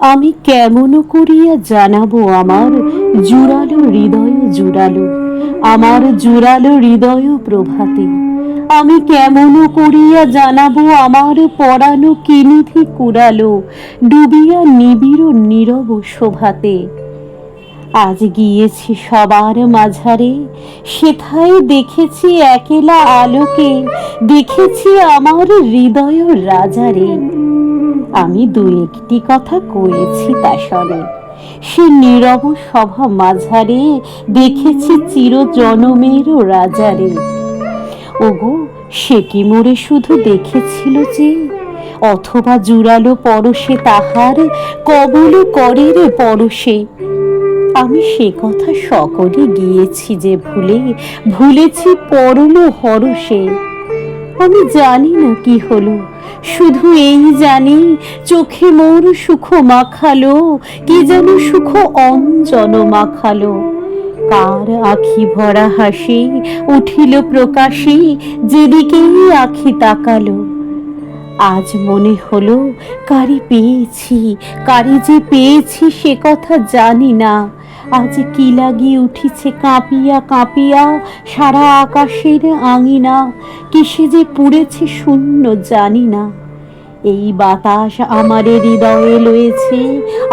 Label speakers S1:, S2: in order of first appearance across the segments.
S1: আমি কেমন করিয়া জানাবো আমার জুড়ালো হৃদয় জুড়ালো, আমার জুড়ালো হৃদয় প্রভাতে। আমি কেমন করিয়া জানাবো আমার পরানো কিনিধি কুড়ালো, ডুবিয়া নিবিড় নীরব শোভাতে। আজ গিয়েছি সবার মাঝারে, সেথায় দেখেছি একেলা আলোকে, দেখেছি আমার হৃদয় রাজারে। আমি দু একটি কথা কয়েছি তা শোনে, সে নীরব সভা মাঝারে দেখেছি চির জনমেরও রাজারে। ওগো, সে কি মোরে শুধু দেখেছিল যে, অথবা জুড়ালো পরশে তাহার কবল করের পরশে। আমি সে কথা সকলে গিয়েছি যে ভুলে, ভুলেছি পরল হরষে। আমি জানি না কি হলো, শুধু এই জানি চোখে মোর সুখ মাখালো, কি যেন সুখ অঞ্জন মাখালো। কার আখি ভরা হাসি উঠিল প্রকাশে, যেদিকেই আখি তাকালো। আজ মনে হলো কারি পেয়েছি, কারি যে পেয়েছি সে কথা জানি না। আজ কি লাগি উঠিছে কাঁপিয়া কাঁপিয়া সারা আকাশের আঙিনা, কিসে যে পুড়েছে শূন্য জানি না। এই বাতাস আমার হৃদয়ে লয়েছে,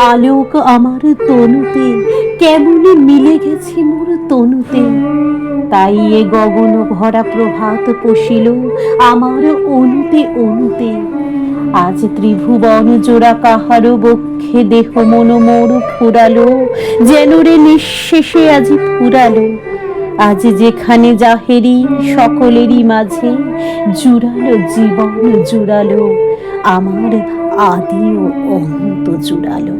S1: আলোক আমার তনুতে, কেমনে মিলে গেছে মোর তনুতে। তাই এ গগন ভরা প্রভাত পশিল আমার অনুতে অনুতে। আজ ত্রিভুবন জোড়া কাহারো বক্ষে দেহ মন মোর ফুরালো, যেন রে নিঃশেষে আজি ফুরালো। আজ যেখানে যাহেরি সকলেরই মাঝে, জুড়ালো জীবন জুড়ালো, আমার আদি ও অন্ত জুড়ালো।